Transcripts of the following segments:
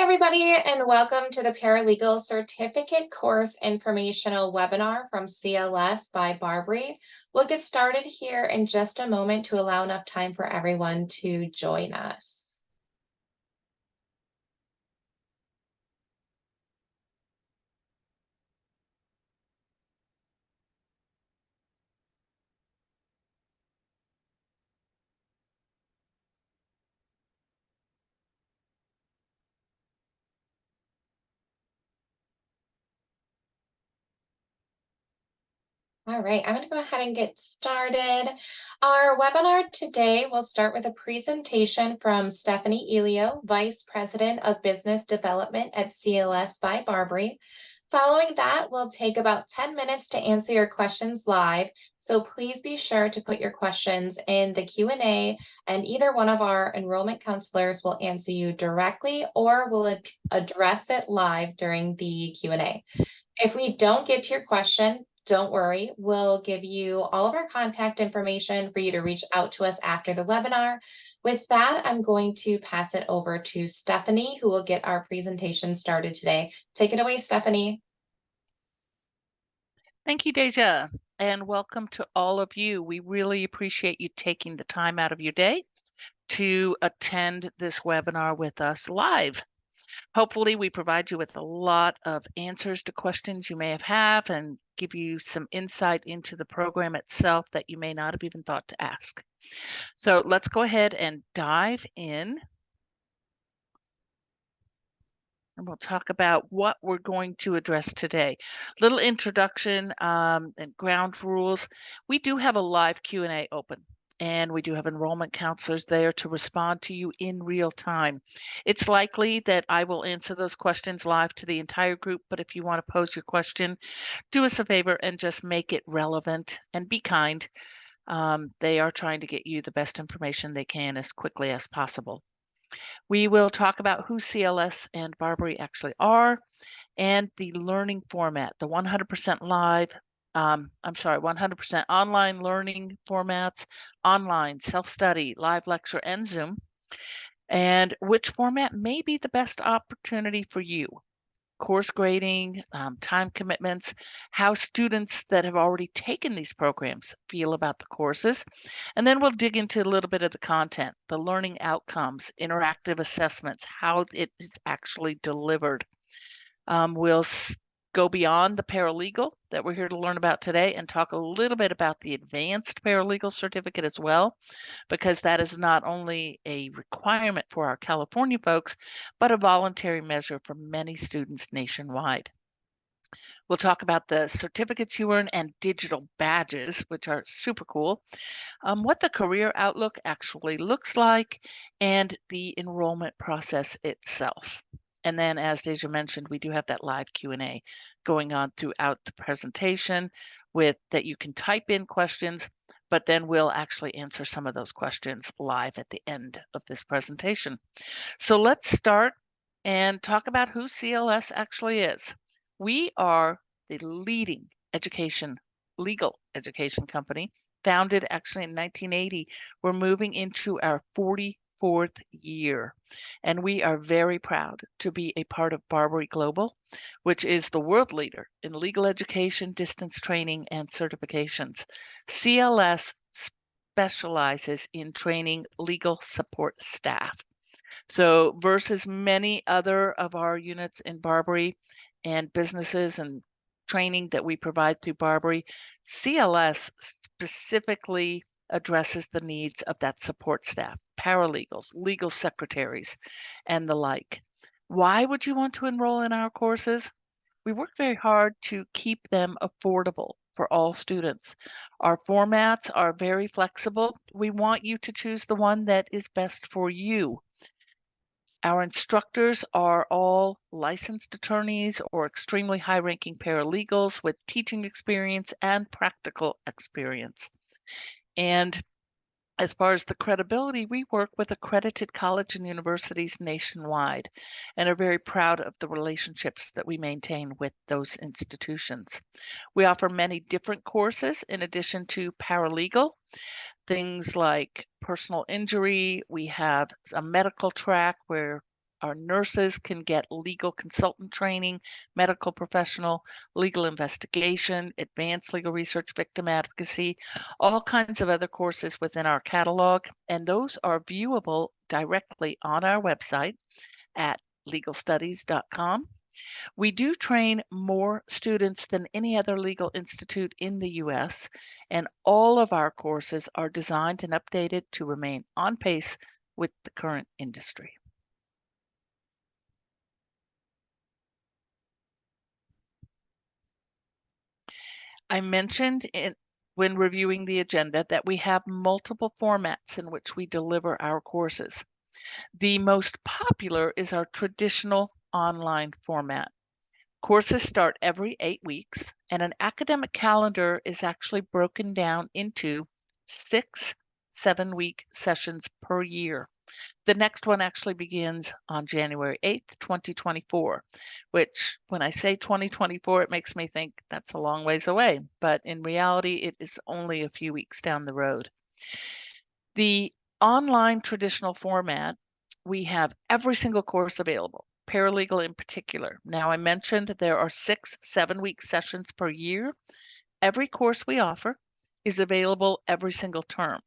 everybody, and welcome to the Paralegal Certificate Course Informational Webinar from CLS by BARBRI. We'll get started here in just a moment to allow enough time for everyone to join us. All right, I'm going to go ahead and get started. Our webinar today will start with a presentation from Stephanie Elio, Vice President of Business Development at CLS by BARBRI. Following that, we'll take about 10 minutes to answer your questions live. So please be sure to put your questions in the Q&A, and either one of our enrollment counselors will answer you directly or will address it live during the Q&A. If we don't get to your question, don't worry, we'll give you all of our contact information for you to reach out to us after the webinar. With that, I'm going to pass it over to Stephanie, who will get our presentation started today. Take it away, Stephanie. Thank you, Deja, and welcome to all of you. We really appreciate you taking the time out of your day to attend this webinar with us live. Hopefully, we provide you with a lot of answers to questions you may have and give you some insight into the program itself that you may not have even thought to ask. So let's go ahead and dive in. And we'll talk about what we're going to address today. Little introduction and ground rules. We do have a live Q&A open, and we do have enrollment counselors there to respond to you in real time. It's likely that I will answer those questions live to the entire group, but if you want to pose your question, do us a favor and just make it relevant and be kind. They are trying to get you the best information they can as quickly as possible. We will talk about who CLS and BARBRI actually are and the learning format, the 100% live, 100% online learning formats, online self-study, live lecture, and Zoom, and which format may be the best opportunity for you. Course grading, time commitments, how students that have already taken these programs feel about the courses. And then we'll dig into a little bit of the content, the learning outcomes, interactive assessments, how it is actually delivered. We'll go beyond the paralegal that we're here to learn about today and talk a little bit about the advanced paralegal certificate as well, because that is not only a requirement for our California folks, but a voluntary measure for many students nationwide. We'll talk about the certificates you earn and digital badges, which are super cool, what the career outlook actually looks like, and the enrollment process itself. And then, as Deja mentioned, we do have that live Q&A going on throughout the presentation with that you can type in questions, but then we'll actually answer some of those questions live at the end of this presentation. So let's start and talk about who CLS actually is. We are the leading legal education company, founded actually in 1980. We're moving into our 44th year, and we are very proud to be a part of BARBRI Global, which is the world leader in legal education, distance training, and certifications. CLS specializes in training legal support staff. So versus many other of our units in BARBRI and businesses and training that we provide through BARBRI, CLS specifically addresses the needs of that support staff, paralegals, legal secretaries, and the like. Why would you want to enroll in our courses? We work very hard to keep them affordable for all students. Our formats are very flexible. We want you to choose the one that is best for you. Our instructors are all licensed attorneys or extremely high-ranking paralegals with teaching experience and practical experience. And as far as the credibility, we work with accredited college and universities nationwide and are very proud of the relationships that we maintain with those institutions. We offer many different courses in addition to paralegal. Things like personal injury. We have a medical track where Our nurses can get legal consultant training, medical professional, legal investigation, advanced legal research, victim advocacy, all kinds of other courses within our catalog. And those are viewable directly on our website at legalstudies.com. We do train more students than any other legal institute in the US, and all of our courses are designed and updated to remain on pace with the current industry. I mentioned when reviewing the agenda that we have multiple formats in which we deliver our courses. The most popular is our traditional online format. Courses start every 8 weeks, and an academic calendar is actually broken down into 6 7-week sessions per year. The next one actually begins on January 8th, 2024, which when I say 2024, it makes me think that's a long ways away, but in reality, it is only a few weeks down the road. The online traditional format, we have every single course available, paralegal in particular. Now, I mentioned there are 6 7-week sessions per year. Every course we offer is available every single term.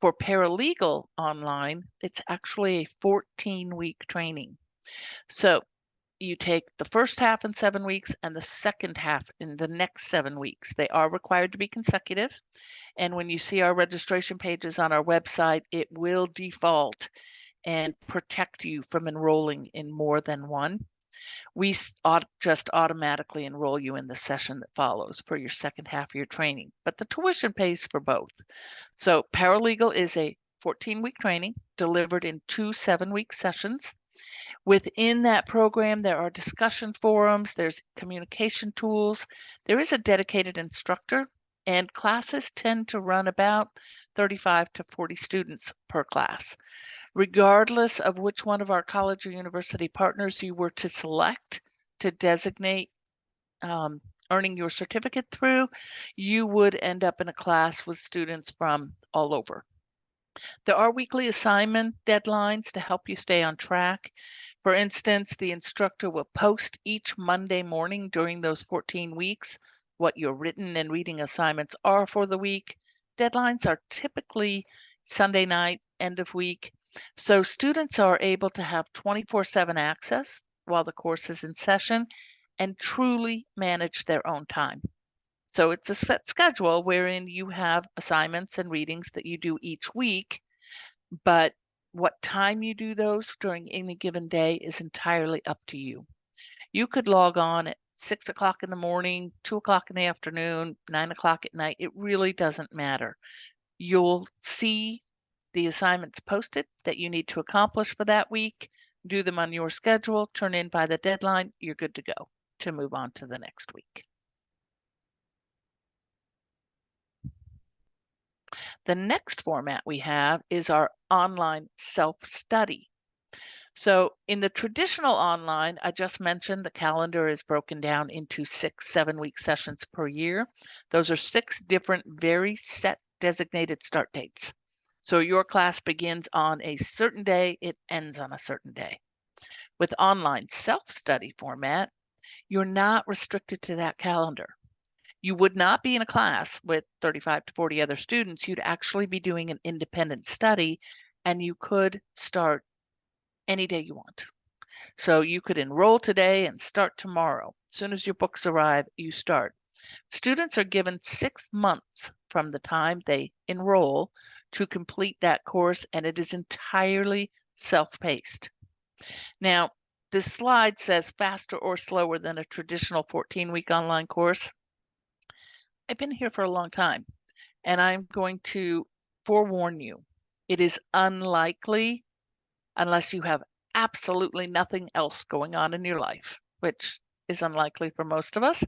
For paralegal online, it's actually a 14-week training. So you take the first half in 7 weeks and the second half in the next 7 weeks. They are required to be consecutive. And when you see our registration pages on our website, it will default and protect you from enrolling in more than one. We just automatically enroll you in the session that follows for your second half of your training, but the tuition pays for both. So paralegal is a 14-week training delivered in 2 7-week sessions. Within that program, there are discussion forums, there's communication tools, there is a dedicated instructor, and classes tend to run about 35 to 40 students per class. Regardless of which one of our college or university partners you were to select to designate earning your certificate through, you would end up in a class with students from all over. There are weekly assignment deadlines to help you stay on track. For instance, the instructor will post each Monday morning during those 14 weeks what your written and reading assignments are for the week. Deadlines are typically Sunday night, end of week. So students are able to have 24/7 access while the course is in session and truly manage their own time. So it's a set schedule wherein you have assignments and readings that you do each week, but what time you do those during any given day is entirely up to you. You could log on at 6 o'clock in the morning, 2 o'clock in the afternoon, 9 o'clock at night. It really doesn't matter. You'll see the assignments posted that you need to accomplish for that week, do them on your schedule, turn in by the deadline, you're good to go to move on to the next week. The next format we have is our online self-study. So in the traditional online, I just mentioned the calendar is broken down into 6 7-week sessions per year. Those are 6 different, very set designated start dates. So your class begins on a certain day, it ends on a certain day. With online self-study format, you're not restricted to that calendar. You would not be in a class with 35 to 40 other students. You'd actually be doing an independent study, and you could start any day you want. So you could enroll today and start tomorrow. As soon as your books arrive, you start. Students are given 6 months from the time they enroll to complete that course, and it is entirely self-paced. Now, this slide says faster or slower than a traditional 14-week online course. I've been here for a long time, and I'm going to forewarn you. It is unlikely, unless you have absolutely nothing else going on in your life, which is unlikely for most of us,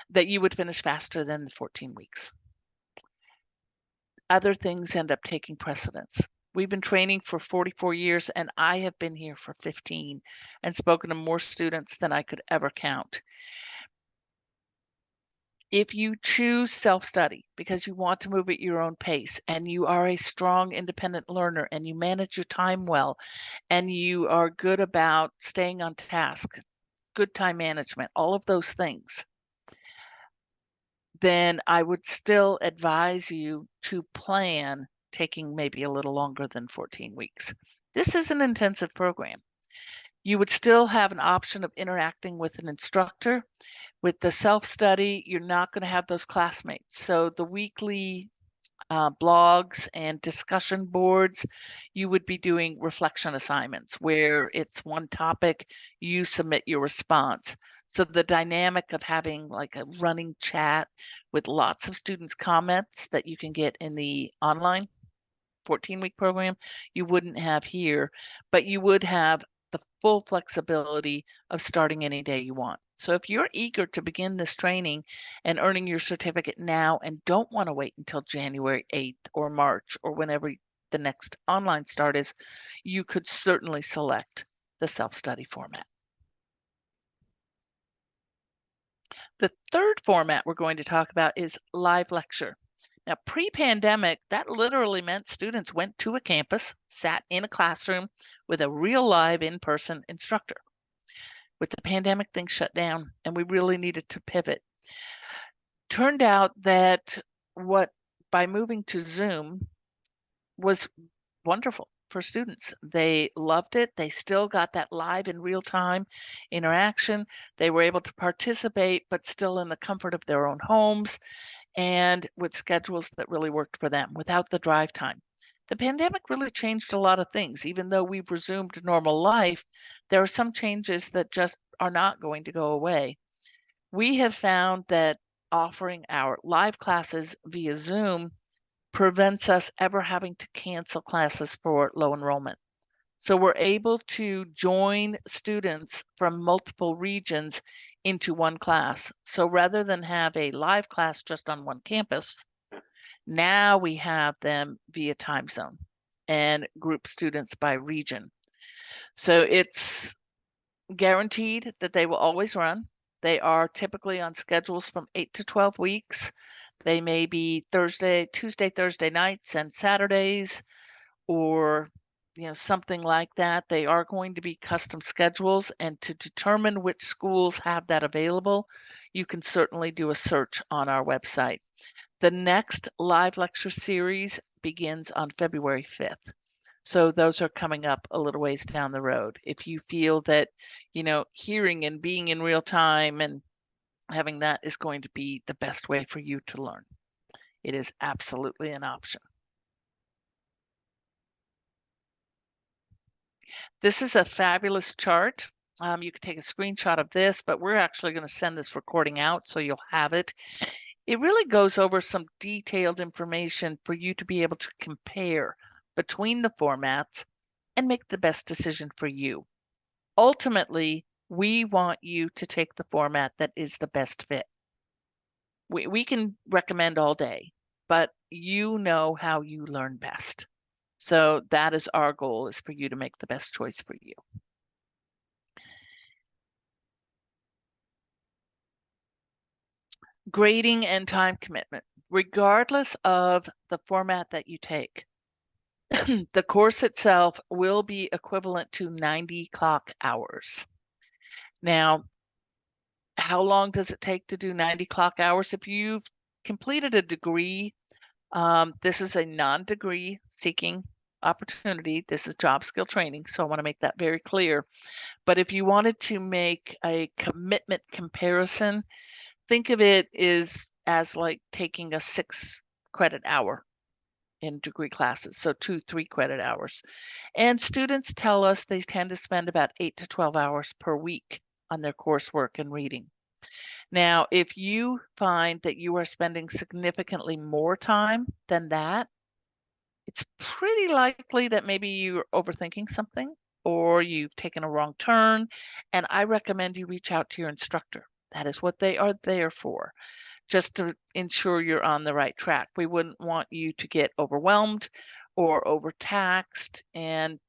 that you would finish faster than the 14 weeks. Other things end up taking precedence. We've been training for 44 years, and I have been here for 15 and spoken to more students than I could ever count. If you choose self-study because you want to move at your own pace and you are a strong independent learner and you manage your time well and you are good about staying on task, good time management, all of those things, then I would still advise you to plan taking maybe a little longer than 14 weeks. This is an intensive program. You would still have an option of interacting with an instructor. With the self-study, you're not going to have those classmates. So the weekly blogs and discussion boards, you would be doing reflection assignments where it's one topic, you submit your response. So the dynamic of having like a running chat with lots of students' comments that you can get in the online 14-week program, you wouldn't have here, but you would have the full flexibility of starting any day you want. So if you're eager to begin this training and earning your certificate now and don't want to wait until January 8th or March or whenever the next online start is, you could certainly select the self-study format. The third format we're going to talk about is live lecture. Now, pre-pandemic, that literally meant students went to a campus, sat in a classroom with a real live in-person instructor. With the pandemic, things shut down and we really needed to pivot. Turned out that by moving to Zoom was wonderful for students. They loved it. They still got that live in real time interaction. They were able to participate, but still in the comfort of their own homes and with schedules that really worked for them without the drive time. The pandemic really changed a lot of things. Even though we've resumed normal life, there are some changes that just are not going to go away. We have found that offering our live classes via Zoom prevents us ever having to cancel classes for low enrollment. So we're able to join students from multiple regions into one class. So rather than have a live class just on one campus, now we have them via time zone and group students by region. So it's guaranteed that they will always run. They are typically on schedules from 8 to 12 weeks. They may be Tuesday, Thursday nights and Saturdays, or something like that. They are going to be custom schedules, and to determine which schools have that available, you can certainly do a search on our website. The next live lecture series begins on February 5th. So those are coming up a little ways down the road. If you feel that, hearing and being in real time and having that is going to be the best way for you to learn, it is absolutely an option. This is a fabulous chart. You can take a screenshot of this, but we're actually going to send this recording out so you'll have it. It really goes over some detailed information for you to be able to compare between the formats and make the best decision for you. Ultimately, we want you to take the format that is the best fit. We can recommend all day, but you know how you learn best. So that is our goal, is for you to make the best choice for you. Grading and time commitment. Regardless of the format that you take, the course itself will be equivalent to 90 clock hours. Now, how long does it take to do 90 clock hours? If you've completed a degree, this is a non-degree seeking opportunity. This is job skill training, so I want to make that very clear. But if you wanted to make a commitment comparison, think of it as like taking a 6 credit hour in degree classes, so 2 3 credit hours. And students tell us they tend to spend about 8 to 12 hours per week on their coursework and reading. Now, if you find that you are spending significantly more time than that, it's pretty likely that maybe you're overthinking something or you've taken a wrong turn. And I recommend you reach out to your instructor. That is what they are there for, just to ensure you're on the right track. We wouldn't want you to get overwhelmed or overtaxed, and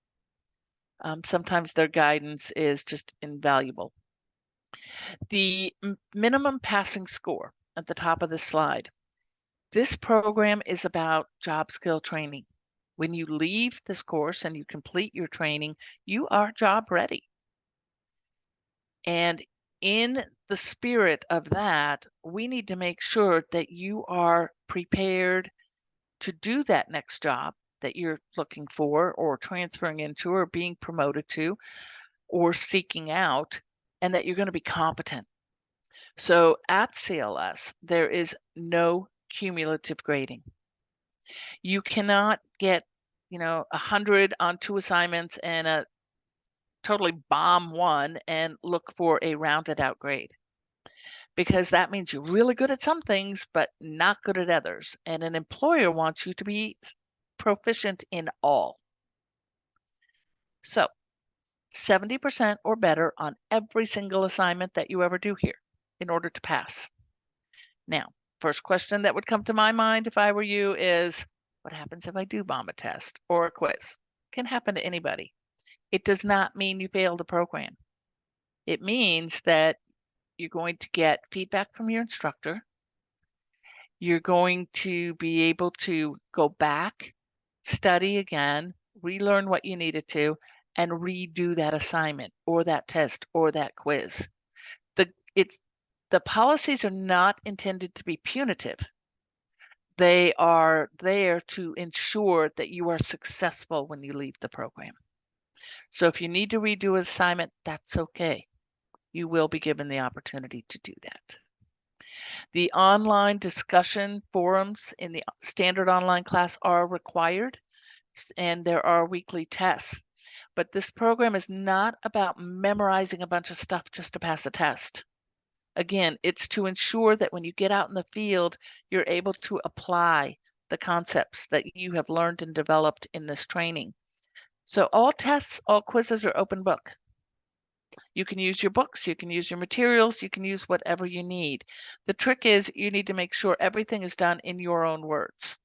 sometimes their guidance is just invaluable. The minimum passing score. at the top of the slide. This program is about job skill training. When you leave this course and you complete your training, you are job ready. And in the spirit of that, we need to make sure that you are prepared to do that next job that you're looking for or transferring into or being promoted to or seeking out, and that you're going to be competent. So at CLS, there is no cumulative grading. You cannot get, 100 on 2 assignments and a totally bomb one and look for a rounded out grade, because that means you're really good at some things, but not good at others. And an employer wants you to be proficient in all. So 70% or better on every single assignment that you ever do here in order to pass. Now, first question that would come to my mind if I were you is, what happens if I do bomb a test or a quiz? Can happen to anybody. It does not mean you failed the program. It means that you're going to get feedback from your instructor. You're going to be able to go back, study again, relearn what you needed to, and redo that assignment or that test or that quiz. The policies are not intended to be punitive. They are there to ensure that you are successful when you leave the program. So if you need to redo an assignment, that's okay. You will be given the opportunity to do that. The online discussion forums in the standard online class are required, and there are weekly tests. But this program is not about memorizing a bunch of stuff just to pass a test. Again, it's to ensure that when you get out in the field, you're able to apply the concepts that you have learned and developed in this training. So all tests, all quizzes are open book. You can use your books, you can use your materials, you can use whatever you need. The trick is you need to make sure everything is done in your own words.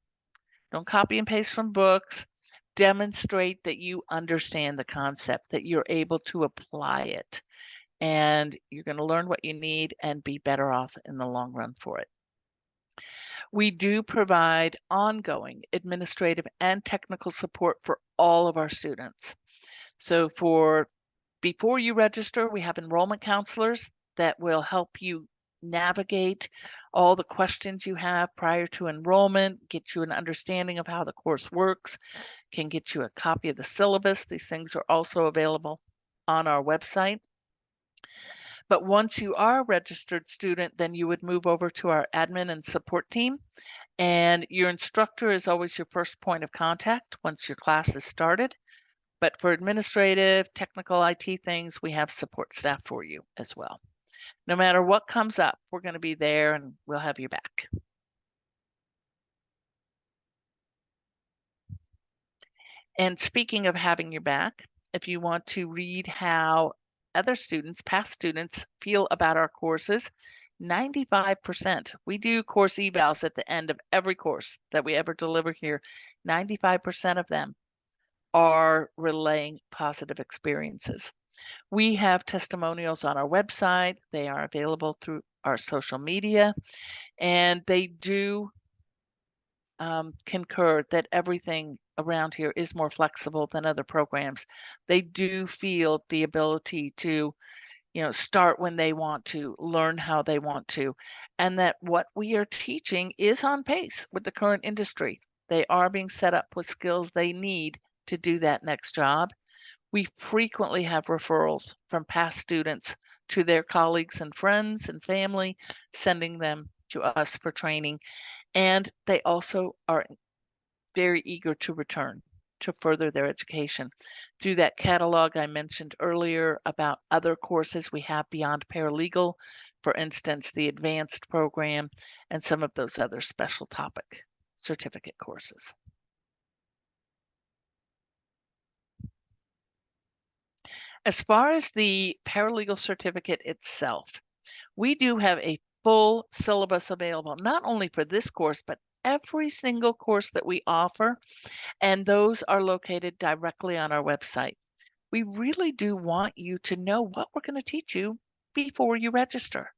Don't copy and paste from books. Demonstrate that you understand the concept, that you're able to apply it. And you're going to learn what you need and be better off in the long run for it. We do provide ongoing administrative and technical support for all of our students. So before you register, we have enrollment counselors that will help you navigate all the questions you have prior to enrollment, get you an understanding of how the course works, can get you a copy of the syllabus. These things are also available on our website. But once you are a registered student, then you would move over to our admin and support team. And your instructor is always your first point of contact once your class is started. But for administrative, technical IT things, we have support staff for you as well. No matter what comes up, we're going to be there and we'll have you back. And speaking of having your back, if you want to read how other students, past students, feel about our courses, 95%. We do course evals at the end of every course that we ever deliver here. 95% of them are relaying positive experiences. We have testimonials on our website. They are available through our social media, and they do concur that everything around here is more flexible than other programs. They do feel the ability to, start when they want to, learn how they want to, and that what we are teaching is on pace with the current industry. They are being set up with skills they need to do that next job. We frequently have referrals from past students to their colleagues and friends and family, sending them to us for training. And they also are very eager to return to further their education. Through that catalog I mentioned earlier about other courses we have beyond paralegal, for instance, the advanced program and some of those other special topic certificate courses. As far as the paralegal certificate itself, we do have a full syllabus available, not only for this course, but every single course that we offer, and those are located directly on our website. We really do want you to know what we're going to teach you before you register.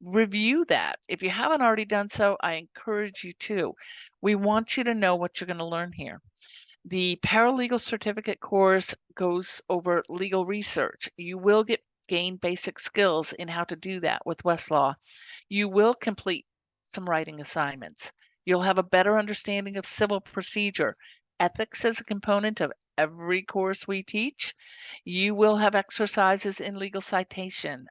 review that. If you haven't already done so, I encourage you to. We want you to know what you're going to learn here. The paralegal certificate course goes over legal research. You will gain basic skills in how to do that with Westlaw. You will complete some writing assignments. You'll have a better understanding of civil procedure. Ethics is a component of every course we teach. You will have exercises in legal citation,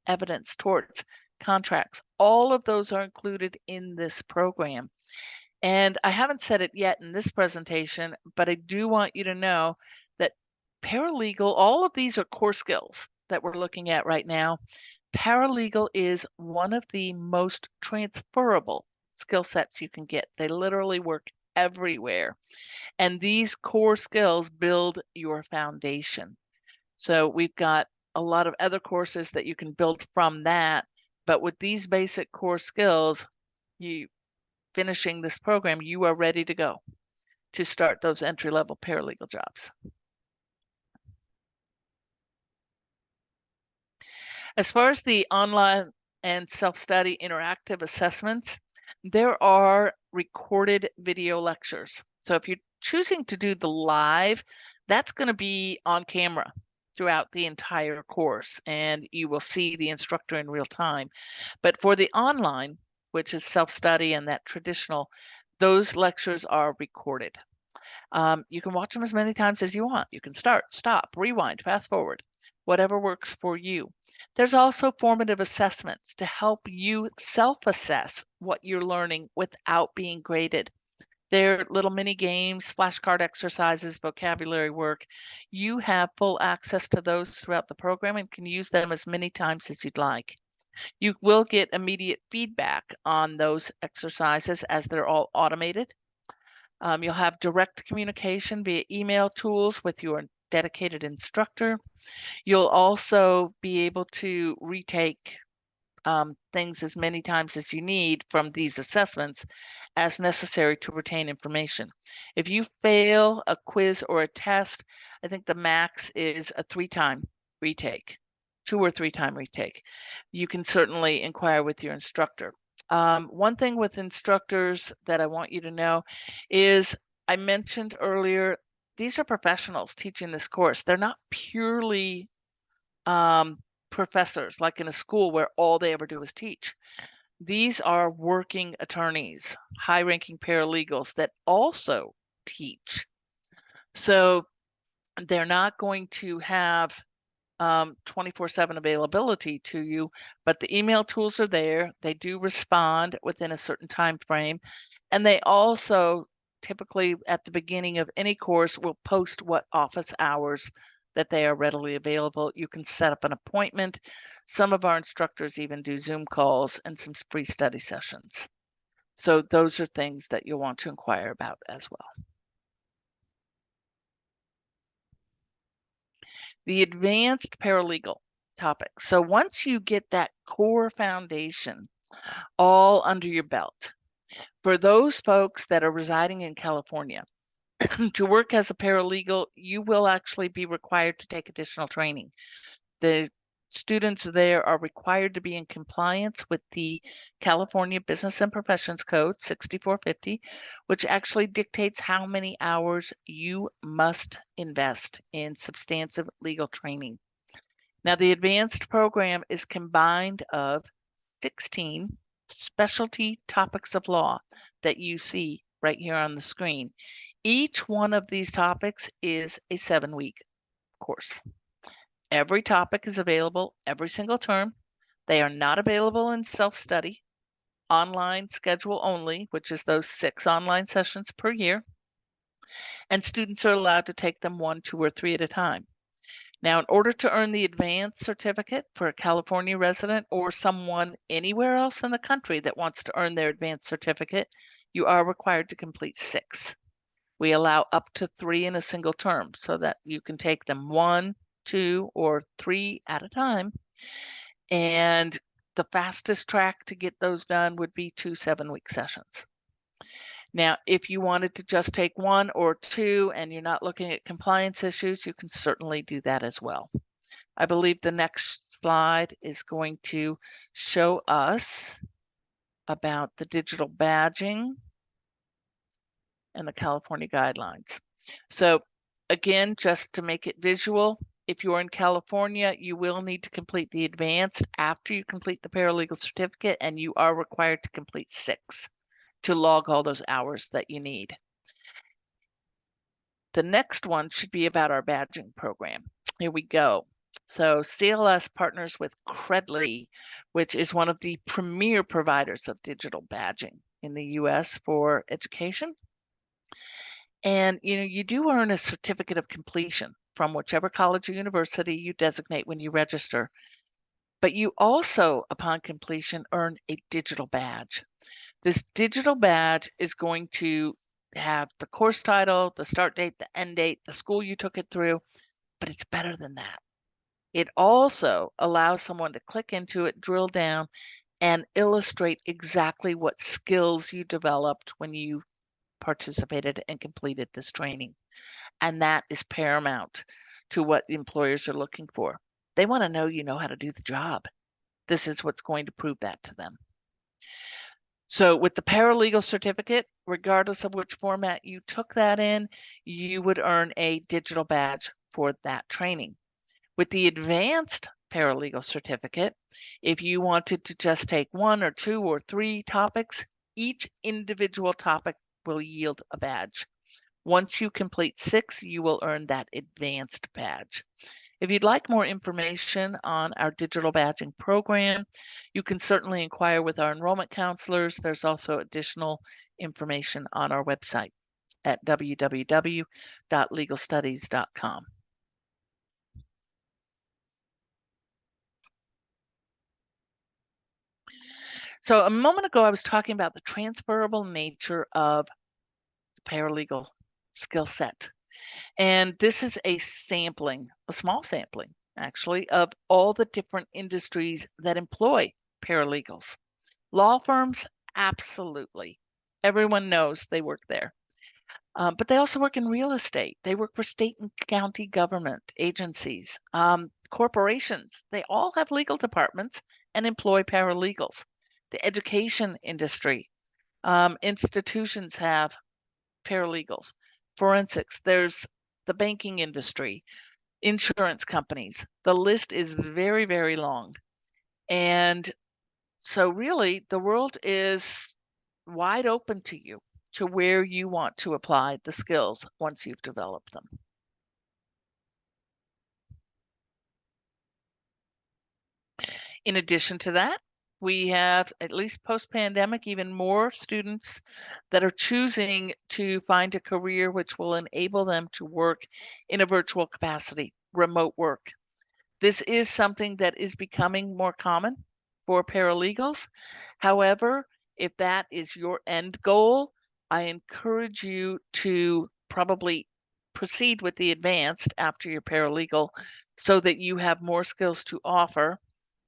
evidence, torts, contracts. All of those are included in this program. And I haven't said it yet in this presentation, but I do want you to know that paralegal, all of these are core skills that we're looking at right now. Paralegal is one of the most transferable skill sets you can get. They literally work everywhere. And these core skills build your foundation. So we've got a lot of other courses that you can build from that. But with these basic core skills, you finishing this program, you are ready to go to start those entry-level paralegal jobs. As far as the online and self-study interactive assessments, there are recorded video lectures. So if you're choosing to do the live, that's going to be on camera throughout the entire course, and you will see the instructor in real time. But for the online, which is self-study and that traditional, those lectures are recorded. You can watch them as many times as you want. You can start, stop, rewind, fast forward, whatever works for you. There's also formative assessments to help you self-assess what you're learning without being graded. They're little mini games, flashcard exercises, vocabulary work. You have full access to those throughout the program and can use them as many times as you'd like. You will get immediate feedback on those exercises as they're all automated. You'll have direct communication via email tools with your dedicated instructor. You'll also be able to retake things as many times as you need from these assessments as necessary to retain information. If you fail a quiz or a test, I think the max is a 3-time retake, 2 or 3-time retake. You can certainly inquire with your instructor. One thing with instructors that I want you to know is I mentioned earlier, these are professionals teaching this course. They're not purely professors like in a school where all they ever do is teach. These are working attorneys, high-ranking paralegals that also teach. So they're not going to have 24/7 availability to you, but the email tools are there. They do respond within a certain time frame, and they also typically at the beginning of any course will post what office hours that they are readily available. You can set up an appointment. Some of our instructors even do Zoom calls and some free study sessions. So those are things that you'll want to inquire about as well. The advanced paralegal topic. So once you get that core foundation all under your belt, for those folks that are residing in California, to work as a paralegal, you will actually be required to take additional training. The students there are required to be in compliance with the California Business and Professions Code 6450, which actually dictates how many hours you must invest in substantive legal training. Now, the advanced program is combined of 16 specialty topics of law that you see right here on the screen. Each one of these topics is a 7-week course. Every topic is available every single term. They are not available in self-study, online schedule only, which is those 6 online sessions per year. And students are allowed to take them 1, 2, or 3 at a time. Now, in order to earn the advanced certificate for a California resident or someone anywhere else in the country that wants to earn their advanced certificate, you are required to complete 6. We allow up to 3 in a single term so that you can take them 1, 2, or 3 at a time. And the fastest track to get those done would be 2 7-week sessions. Now, if you wanted to just take 1 or 2 and you're not looking at compliance issues, you can certainly do that as well. I believe the next slide is going to show us about the digital badging and the California guidelines. So again, just to make it visual, if you're in California, you will need to complete the advanced after you complete the paralegal certificate, and you are required to complete 6 to log all those hours that you need. The next one should be about our badging program. Here we go. So CLS partners with Credly, which is one of the premier providers of digital badging in the US for education. And you do earn a certificate of completion from whichever college or university you designate when you register. But you also, upon completion, earn a digital badge. This digital badge is going to have the course title, the start date, the end date, the school you took it through, but it's better than that. It also allows someone to click into it, drill down, and illustrate exactly what skills you developed when you participated and completed this training. And that is paramount to what employers are looking for. They want to know you know how to do the job. This is what's going to prove that to them. So with the paralegal certificate, regardless of which format you took that in, you would earn a digital badge for that training. With the advanced paralegal certificate, if you wanted to just take 1 or 2 or 3 topics, each individual topic will yield a badge. Once you complete 6, you will earn that advanced badge. If you'd like more information on our digital badging program, you can certainly inquire with our enrollment counselors. There's also additional information on our website at www.legalstudies.com. So a moment ago, I was talking about the transferable nature of the paralegal skill set. And this is a sampling, a small sampling, actually, of all the different industries that employ paralegals. Law firms, absolutely. Everyone knows they work there. But they also work in real estate. They work for state and county government agencies, corporations. They all have legal departments and employ paralegals. The education industry, institutions have paralegals. Forensics, there's the banking industry, insurance companies. The list is very, very long. And so really the world is wide open to you, to where you want to apply the skills once you've developed them. In addition to that, we have, at least post-pandemic, even more students that are choosing to find a career which will enable them to work in a virtual capacity, remote work. This is something that is becoming more common for paralegals. However, if that is your end goal, I encourage you to probably proceed with the advanced after your paralegal so that you have more skills to offer.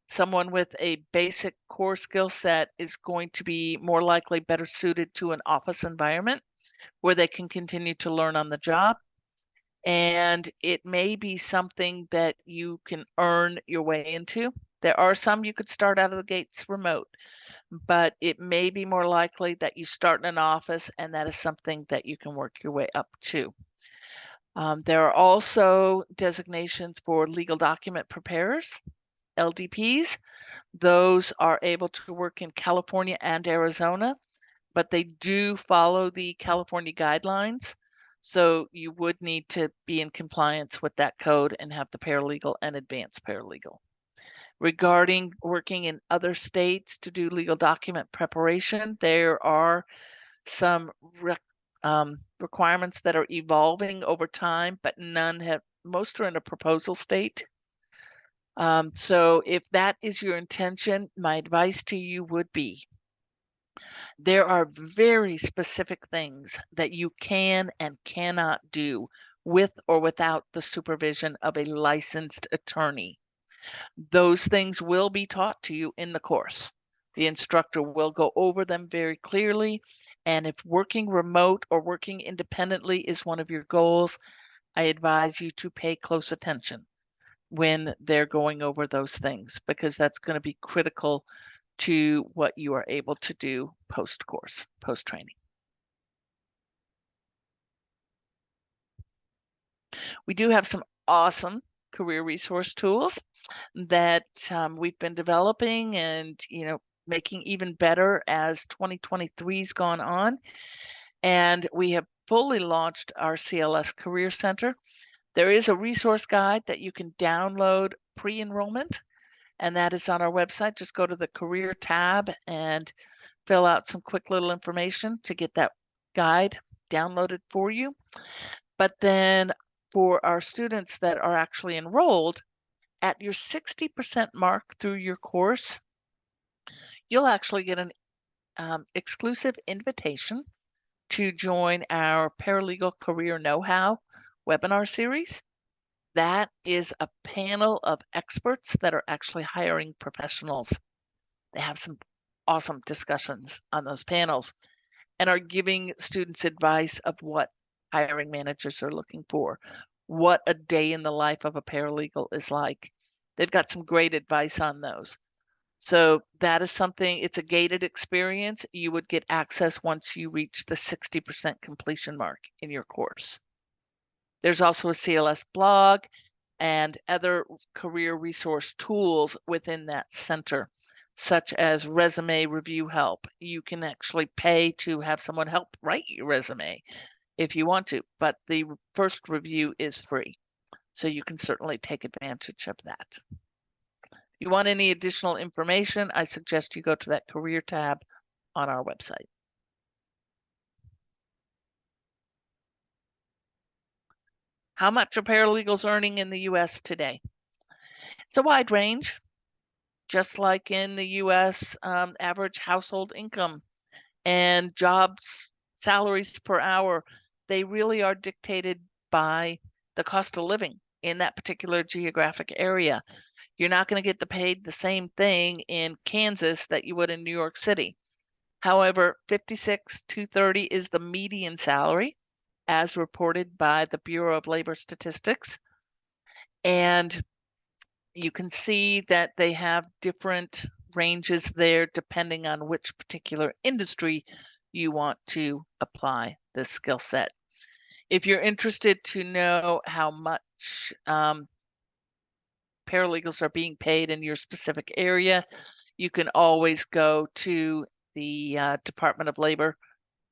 Someone with a basic core skill set is going to be more likely better suited to an office environment where they can continue to learn on the job. And it may be something that you can earn your way into. There are some you could start out of the gates remote, but it may be more likely that you start in an office and that is something that you can work your way up to. There are also designations for legal document preparers, LDPs. Those are able to work in California and Arizona, but they do follow the California guidelines. So you would need to be in compliance with that code and have the paralegal and advanced paralegal. Regarding working in other states to do legal document preparation, there are some requirements that are evolving over time, but most are in a proposal state. So if that is your intention, my advice to you would be, there are very specific things that you can and cannot do with or without the supervision of a licensed attorney. Those things will be taught to you in the course. The instructor will go over them very clearly. And if working remote or working independently is one of your goals, I advise you to pay close attention. when they're going over those things, because that's going to be critical to what you are able to do post-course, post-training. We do have some awesome career resource tools that we've been developing and, making even better as 2023's gone on. And we have fully launched our CLS Career Center. There is a resource guide that you can download pre-enrollment, and that is on our website. Just go to the career tab and fill out some quick little information to get that guide downloaded for you. But then for our students that are actually enrolled, at your 60% mark through your course, you'll actually get an exclusive invitation to join our Paralegal Career Know-How webinar series. That is a panel of experts that are actually hiring professionals. They have some awesome discussions on those panels and are giving students advice of what hiring managers are looking for, what a day in the life of a paralegal is like. They've got some great advice on those. So that is something, it's a gated experience. You would get access once you reach the 60% completion mark in your course. There's also a CLS blog and other career resource tools within that center, such as resume review help. You can actually pay to have someone help write your resume if you want to, but the first review is free. So you can certainly take advantage of that. If you want any additional information, I suggest you go to that career tab on our website. How much are paralegals earning in the US today? It's a wide range, just like in the US average household income and jobs, salaries per hour. They really are dictated by the cost of living in that particular geographic area. You're not going to get paid the same thing in Kansas that you would in New York City. However, $56,230 is the median salary as reported by the Bureau of Labor Statistics. And you can see that they have different ranges there depending on which particular industry you want to apply this skill set. If you're interested to know how much paralegals are being paid in your specific area, you can always go to the Department of Labor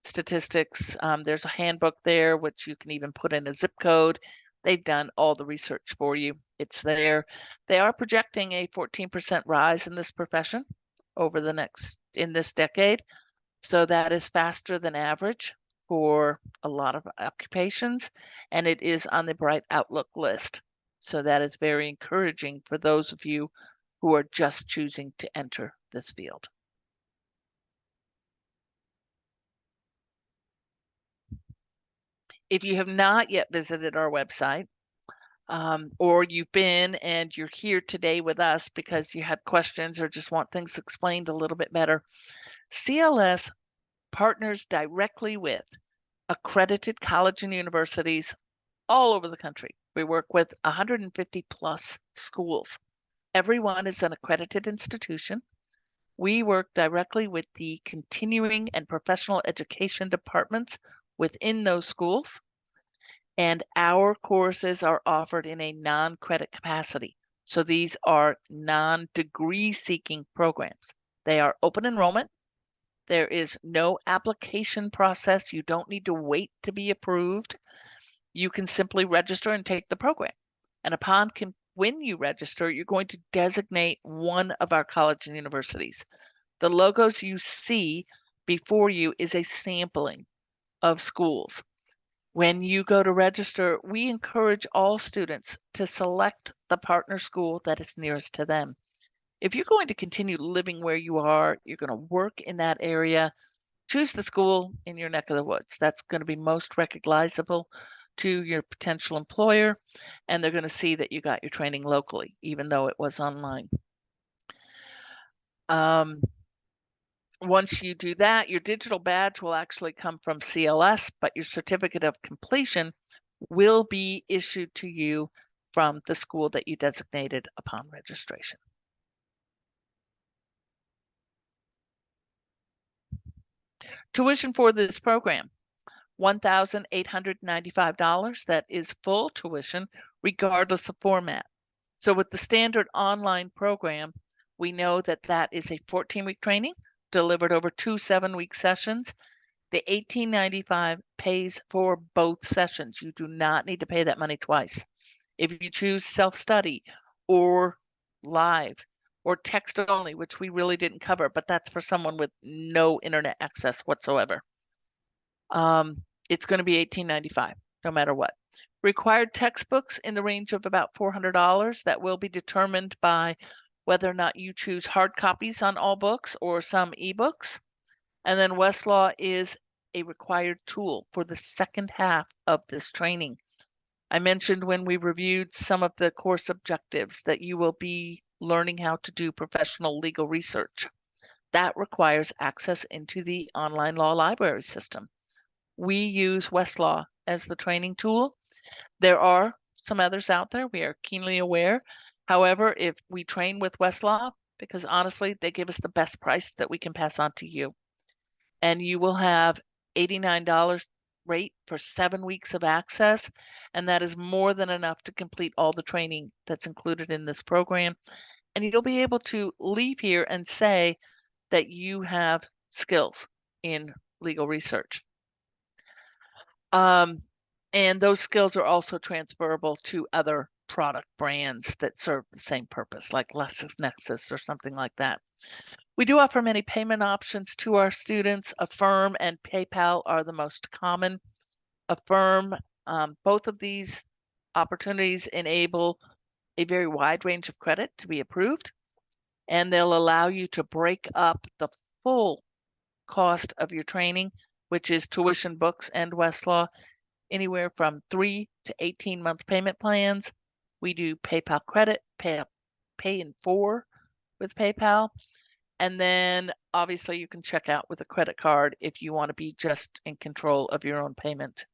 Statistics. There's a handbook there, which you can even put in a zip code. They've done all the research for you. It's there. They are projecting a 14% rise in this profession over in this decade. So that is faster than average for a lot of occupations, and it is on the Bright Outlook list. So that is very encouraging for those of you who are just choosing to enter this field. If you have not yet visited our website, or you've been and you're here today with us because you had questions or just want things explained a little bit better, CLS partners directly with accredited college and universities all over the country. We work with 150 plus schools. Everyone is an accredited institution. We work directly with the continuing and professional education departments within those schools. And our courses are offered in a non-credit capacity. So these are non-degree seeking programs. They are open enrollment. There is no application process. You don't need to wait to be approved. You can simply register and take the program. And when you register, you're going to designate one of our college and universities. The logos you see before you is a sampling of schools. When you go to register, we encourage all students to select the partner school that is nearest to them. If you're going to continue living where you are, you're going to work in that area, choose the school in your neck of the woods. That's going to be most recognizable to your potential employer, and they're going to see that you got your training locally, even though it was online. Once you do that, your digital badge will actually come from CLS, but your certificate of completion will be issued to you from the school that you designated upon registration. Tuition for this program, $1,895. That is full tuition, regardless of format. So with the standard online program, we know that that is a 14-week training delivered over 2 7-week sessions. The $1,895 pays for both sessions. You do not need to pay that money twice. If you choose self-study or live or text only, which we really didn't cover, but that's for someone with no internet access whatsoever. It's going to be $1,895 no matter what. Required textbooks in the range of about $400. That will be determined by whether or not you choose hard copies on all books or some ebooks. And then Westlaw is a required tool for the second half of this training. I mentioned when we reviewed some of the course objectives that you will be learning how to do professional legal research. That requires access into the online law library system. We use Westlaw as the training tool. There are some others out there. We are keenly aware. However, if we train with Westlaw, because honestly, they give us the best price that we can pass on to you. And you will have $89 rate for 7 weeks of access. And that is more than enough to complete all the training that's included in this program. And you'll be able to leave here and say that you have skills in legal research. And those skills are also transferable to other product brands that serve the same purpose, like LexisNexis or something like that. We do offer many payment options to our students. Affirm and PayPal are the most common. Affirm, both of these opportunities enable a very wide range of credit to be approved, and they'll allow you to break up the full cost of your training, which is tuition, books, and Westlaw, anywhere from 3 to 18-month payment plans. We do PayPal credit, pay in 4 with PayPal. And then obviously you can check out with a credit card if you want to be just in control of your own payment.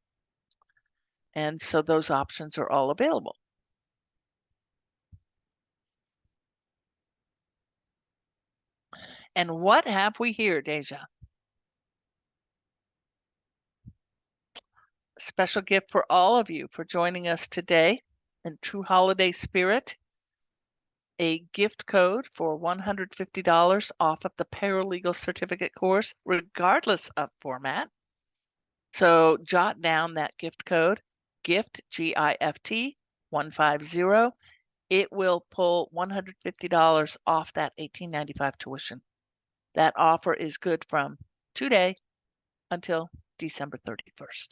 And so those options are all available. And what have we here, Deja? Special gift for all of you for joining us today in true holiday spirit. A gift code for $150 off of the paralegal certificate course, regardless of format. So jot down that gift code, GIFT, G-I-F-T, 150. It will pull $150 off that $1,895 tuition. That offer is good from today until December 31st.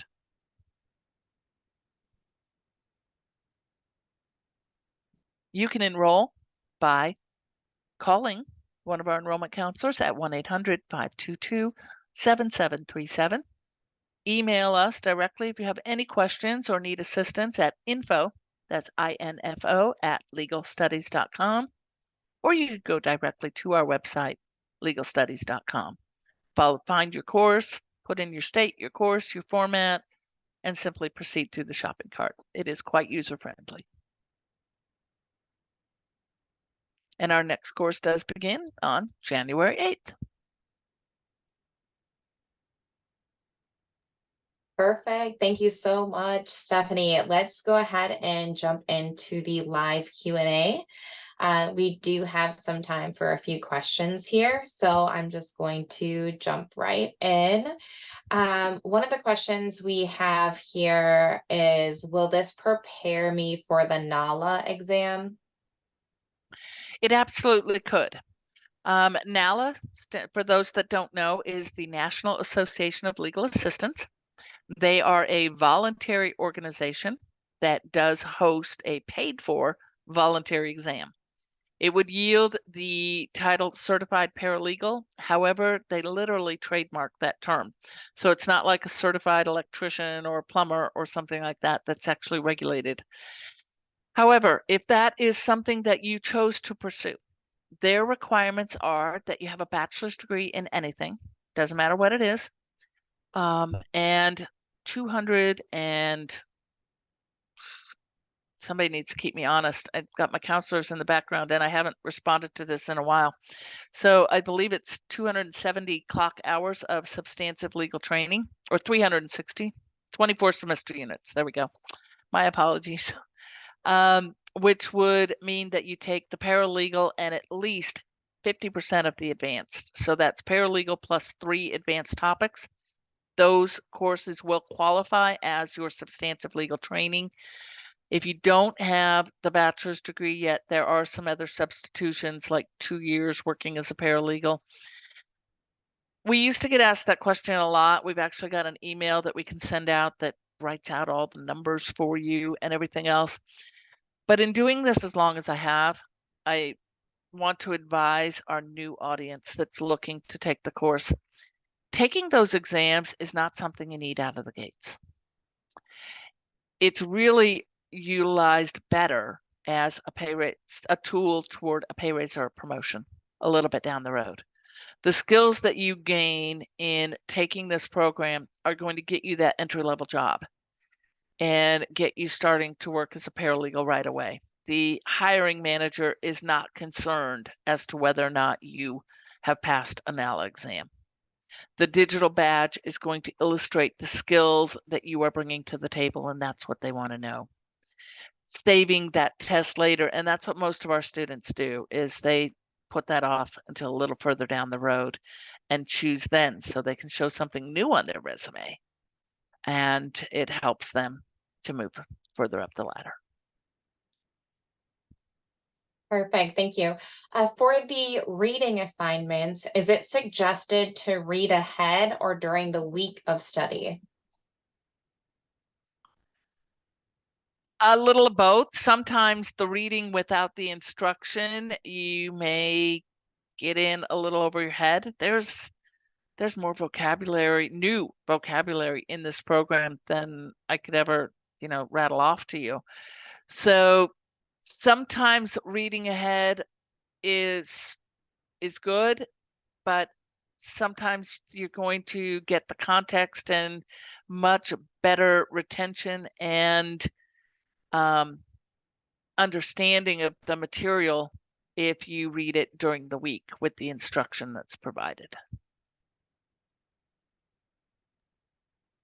You can enroll by calling one of our enrollment counselors at 1-800-522-7737. Email us directly if you have any questions or need assistance at info, that's INFO, at legalstudies.com, or you could go directly to our website, legalstudies.com. Find your course, put in your state, your course, your format, and simply proceed through the shopping cart. It is quite user-friendly. And our next course does begin on January 8th. Perfect. Thank you so much, Stephanie. Let's go ahead and jump into the live Q&A. We do have some time for a few questions here, so I'm just going to jump right in. One of the questions we have here is, will this prepare me for the NALA exam? It absolutely could. NALA, for those that don't know, is the National Association of Legal Assistants. They are a voluntary organization that does host a paid-for voluntary exam. It would yield the title certified paralegal. However, they literally trademark that term. So it's not like a certified electrician or plumber or something like that that's actually regulated. However, if that is something that you chose to pursue, their requirements are that you have a bachelor's degree in anything, doesn't matter what it is, and 260 somebody needs to keep me honest. I've got my counselors in the background and I haven't responded to this in a while. So I believe it's 270 clock hours of substantive legal training, or 360, 24 semester units. There we go. My apologies. Which would mean that you take the paralegal and at least 50% of the advanced. So that's paralegal plus 3 advanced topics. Those courses will qualify as your substantive legal training. If you don't have the bachelor's degree yet, there are some other substitutions like 2 years working as a paralegal. We used to get asked that question a lot. We've actually got an email that we can send out that writes out all the numbers for you and everything else. But in doing this as long as I have, I want to advise our new audience that's looking to take the course. Taking those exams is not something you need out of the gates. It's really utilized better as a pay raise, a tool toward a pay raise or a promotion a little bit down the road. The skills that you gain in taking this program are going to get you that entry-level job and get you starting to work as a paralegal right away. The hiring manager is not concerned as to whether or not you have passed an ALA exam. The digital badge is going to illustrate the skills that you are bringing to the table, and that's what they want to know. Saving that test later, and that's what most of our students do, is they put that off until a little further down the road and choose then, so they can show something new on their resume, and it helps them to move further up the ladder. Perfect, thank you. For the reading assignments, is it suggested to read ahead or during the week of study? A little of both. Sometimes the reading without the instruction, you may get in a little over your head. There's more vocabulary, new vocabulary in this program than I could ever, rattle off to you. So sometimes reading ahead is good, but sometimes you're going to get the context and much better retention and understanding of the material if you read it during the week with the instruction that's provided.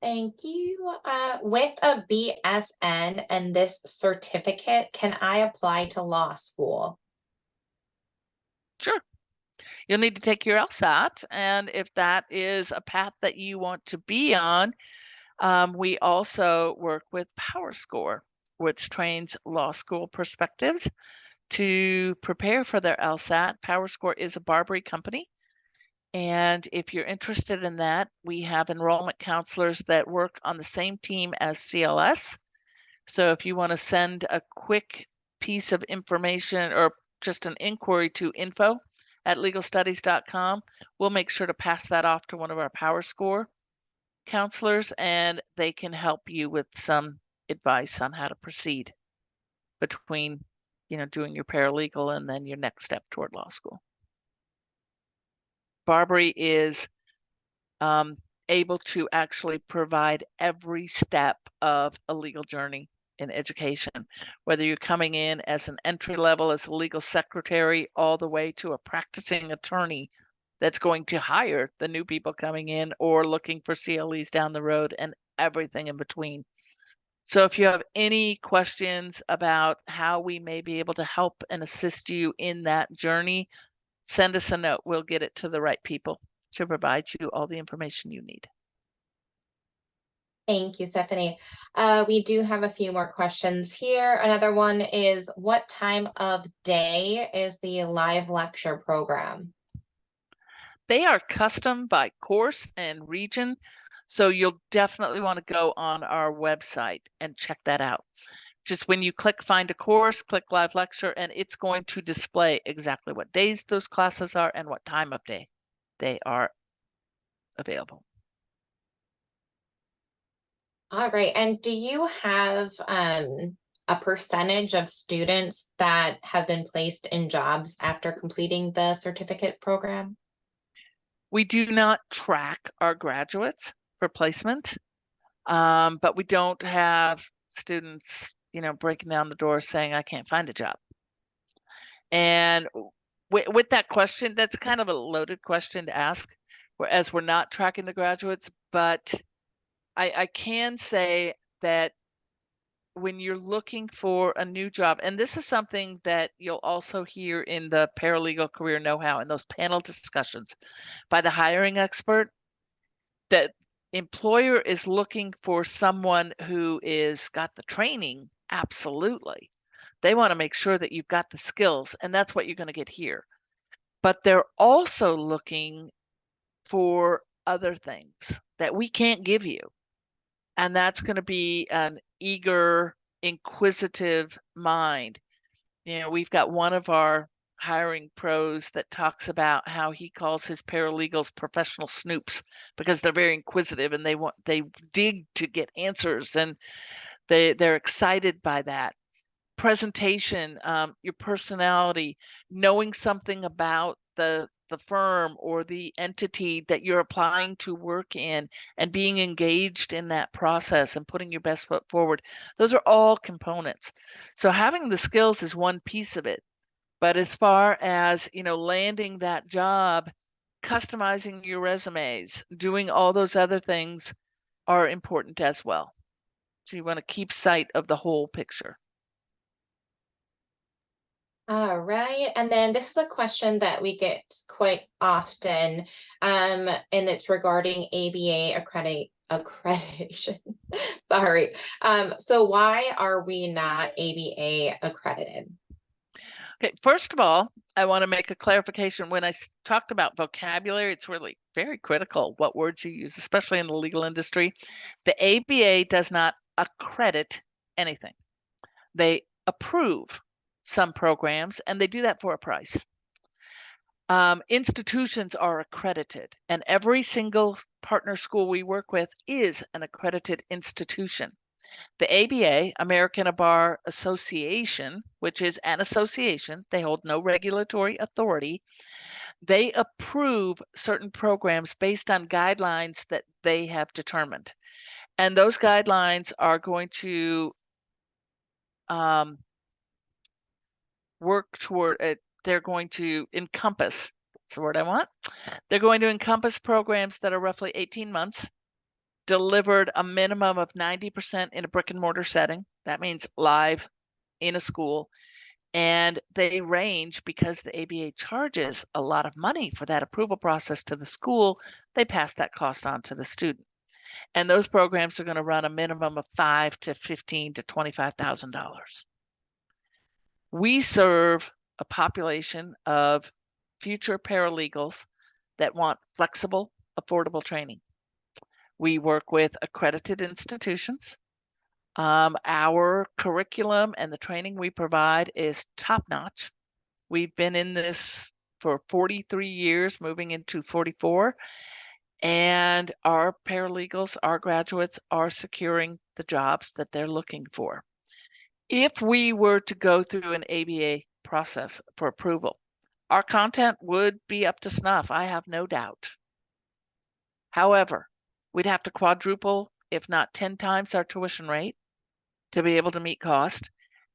Thank you. With a BSN and this certificate, can I apply to law school? Sure. You'll need to take your LSAT, and if that is a path that you want to be on, we also work with PowerScore, which trains law school prospectives to prepare for their LSAT. PowerScore is a BARBRI company. And if you're interested in that, we have enrollment counselors that work on the same team as CLS. So if you want to send a quick piece of information or just an inquiry to info@legalstudies.com, we'll make sure to pass that off to one of our PowerScore counselors, and they can help you with some advice on how to proceed between, doing your paralegal and then your next step toward law school. BARBRI is able to actually provide every step of a legal journey in education, whether you're coming in as an entry level, as a legal secretary, all the way to a practicing attorney that's going to hire the new people coming in or looking for CLEs down the road and everything in between. So if you have any questions about how we may be able to help and assist you in that journey, send us a note. We'll get it to the right people to provide you all the information you need. Thank you, Stephanie. We do have a few more questions here. Another one is, what time of day is the live lecture program? They are custom by course and region, so you'll definitely want to go on our website and check that out. Just when you click find a course, click live lecture, and it's going to display exactly what days those classes are and what time of day they are available. All right. And do you have a percentage of students that have been placed in jobs after completing the certificate program? We do not track our graduates for placement, but we don't have students breaking down the door saying, I can't find a job. And with that question, that's kind of a loaded question to ask, whereas we're not tracking the graduates, but I can say that when you're looking for a new job, and this is something that you'll also hear in the paralegal career know-how in those panel discussions by the hiring expert, that employer is looking for someone who is got the training. Absolutely. They want to make sure that you've got the skills, and that's what you're going to get here. But they're also looking for other things that we can't give you. And that's going to be an eager, inquisitive mind. We've got one of our hiring pros that talks about how he calls his paralegals professional snoops because they're very inquisitive and they dig to get answers, and they're excited by that. Presentation, your personality, knowing something about the firm or the entity that you're applying to work in, and being engaged in that process and putting your best foot forward. Those are all components. So having the skills is one piece of it. But as far as, landing that job, customizing your resumes, doing all those other things are important as well. So you want to keep sight of the whole picture. All right. And then this is a question that we get quite often, and it's regarding ABA accreditation. Sorry. So why are we not ABA accredited? Okay, first of all, I want to make a clarification. When I talked about vocabulary, it's really very critical what words you use, especially in the legal industry. The ABA does not accredit anything. They approve some programs, and they do that for a price. Institutions are accredited, and every single partner school we work with is an accredited institution. The ABA, American Bar Association, which is an association, they hold no regulatory authority. They approve certain programs based on guidelines that they have determined. And those guidelines are going to work toward it. They're going to encompass, that's the word I want. They're going to encompass programs that are roughly 18 months, delivered a minimum of 90% in a brick and mortar setting. That means live in a school. And they range, because the ABA charges a lot of money for that approval process to the school, they pass that cost on to the student. And those programs are going to run a minimum of $5,000 to $15,000 to $25,000. We serve a population of future paralegals that want flexible, affordable training. We work with accredited institutions. Our curriculum and the training we provide is top-notch. We've been in this for 43 years, moving into 44, and our paralegals, our graduates, are securing the jobs that they're looking for. If we were to go through an ABA process for approval, our content would be up to snuff, I have no doubt. However, we'd have to quadruple, if not 10 times our tuition rate to be able to meet cost,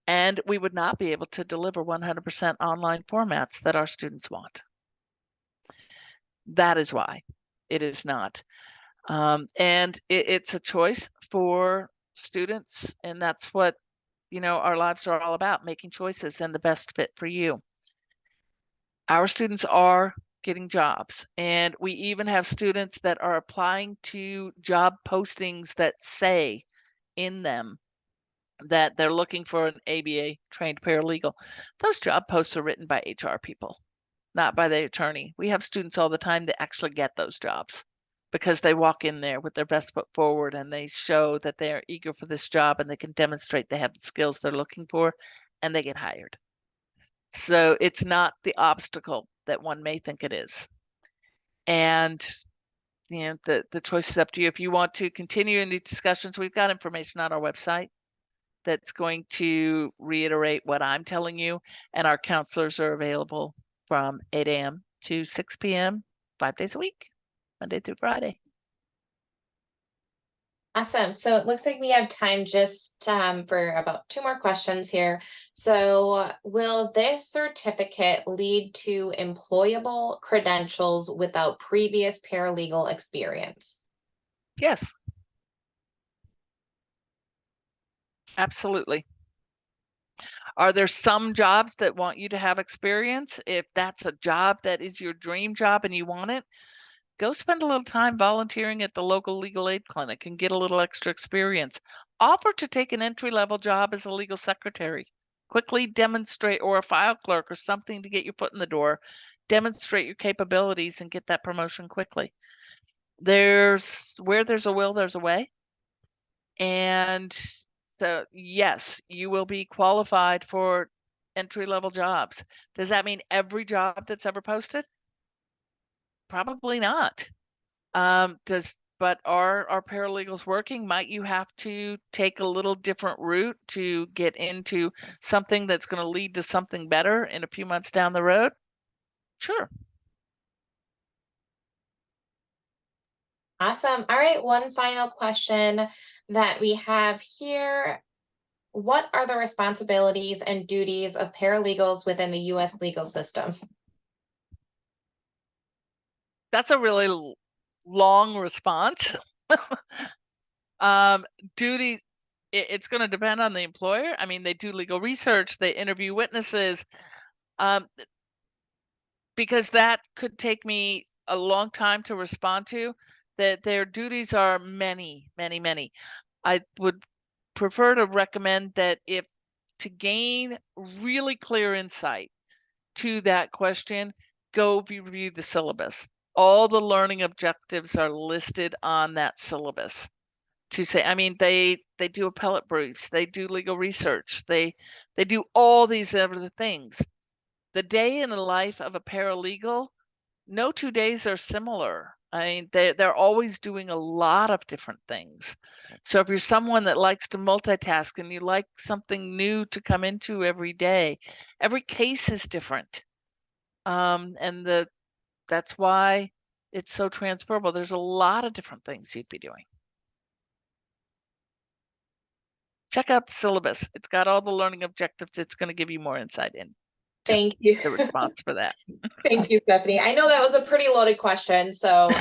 and we would not be able to deliver 100% online formats that our students want. That is why it is not. And it's a choice for students, and that's what our lives are all about, making choices and the best fit for you. Our students are getting jobs, and we even have students that are applying to job postings that say in them that they're looking for an ABA trained paralegal. Those job posts are written by HR people, not by the attorney. We have students all the time that actually get those jobs because they walk in there with their best foot forward and they show that they are eager for this job and they can demonstrate they have the skills they're looking for, and they get hired. So it's not the obstacle that one may think it is. And the choice is up to you. If you want to continue in these discussions, we've got information on our website that's going to reiterate what I'm telling you, and our counselors are available from 8 a.m. to 6 p.m. 5 days a week, Monday through Friday. Awesome. So it looks like we have time just for about two more questions here. So, will this certificate lead to employable credentials without previous paralegal experience? Yes, absolutely. Are there some jobs that want you to have experience? If that's a job that is your dream job and you want it, go spend a little time volunteering at the local legal aid clinic and get a little extra experience. Offer to take an entry-level job as a legal secretary. Quickly demonstrate, or a file clerk or something to get your foot in the door. Demonstrate your capabilities and get that promotion quickly. Where there's a will, there's a way. And so, yes, you will be qualified for entry-level jobs. Does that mean every job that's ever posted? Probably not. But are paralegals working? Might you have to take a little different route to get into something that's going to lead to something better in a few months down the road? Sure. Awesome. All right. One final question that we have here. What are the responsibilities and duties of paralegals within the U.S. legal system? That's a really long response. Duties, it's going to depend on the employer. I mean, they do legal research, they interview witnesses, because that could take me a long time to respond to. That their duties are many, many, many. I would prefer to recommend that if to gain really clear insight to that question, go review the syllabus. All the learning objectives are listed on that syllabus. To say, I mean, they do appellate briefs, they do legal research, they do all these other things. The day in the life of a paralegal, no 2 days are similar. I mean, they're always doing a lot of different things. So if you're someone that likes to multitask and you like something new to come into every day, every case is different. And that's why it's so transferable. There's a lot of different things you'd be doing. Check out the syllabus. It's got all the learning objectives. It's going to give you more insight into Thank you. the response for that. Thank you, Stephanie. I know that was a pretty loaded question. So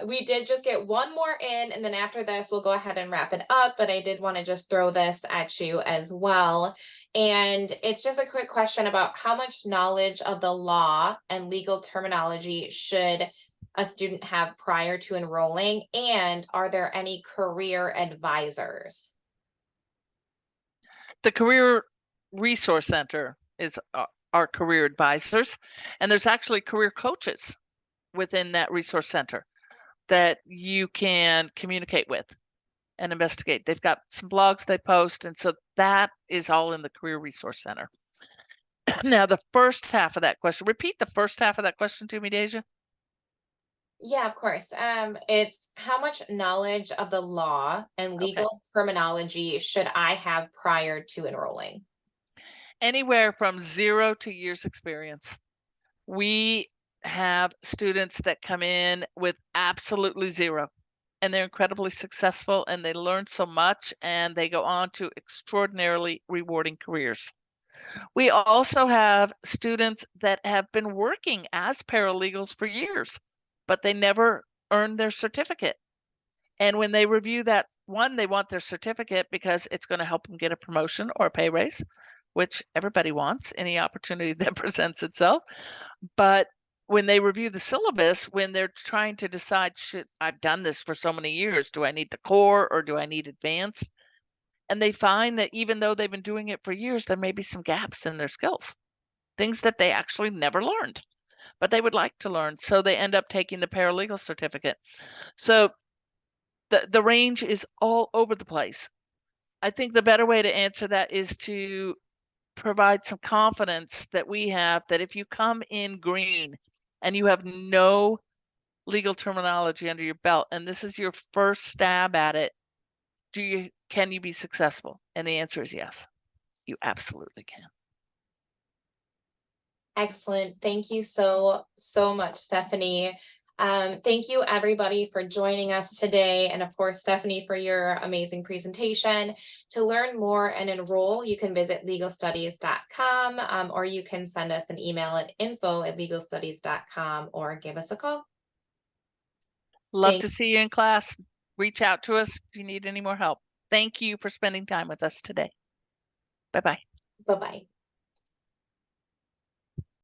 we did just get one more in, and then after this, we'll go ahead and wrap it up. But I did want to just throw this at you as well. And it's just a quick question about how much knowledge of the law and legal terminology should a student have prior to enrolling? And are there any career advisors? The Career Resource Center is our career advisors, and there's actually career coaches within that resource center that you can communicate with and investigate. They've got some blogs they post, and so that is all in the Career Resource Center. Now, the first half of that question, repeat the first half of that question to me, Deja. Yeah, of course. It's how much knowledge of the law and Okay. legal terminology should I have prior to enrolling? Anywhere from 0 to years experience. We have students that come in with absolutely 0, and they're incredibly successful and they learn so much and they go on to extraordinarily rewarding careers. We also have students that have been working as paralegals for years, but they never earned their certificate. And when they review that one, they want their certificate because it's going to help them get a promotion or a pay raise, which everybody wants, any opportunity that presents itself. But when they review the syllabus, when they're trying to decide, I've done this for so many years, do I need the core or do I need advanced? And they find that even though they've been doing it for years, there may be some gaps in their skills, things that they actually never learned, but they would like to learn. So they end up taking the paralegal certificate. So the range is all over the place. I think the better way to answer that is to provide some confidence that we have that if you come in green and you have no legal terminology under your belt and this is your first stab at it, can you be successful? And the answer is yes, you absolutely can. Excellent. Thank you so much, Stephanie. Thank you, everybody, for joining us today. And of course, Stephanie, for your amazing presentation. To learn more and enroll, you can visit legalstudies.com, or you can send us an email at info@legalstudies.com or give us a call. Love to see you in class. Reach out to us if you need any more help. Thank you for spending time with us today. Bye-bye. Bye-bye.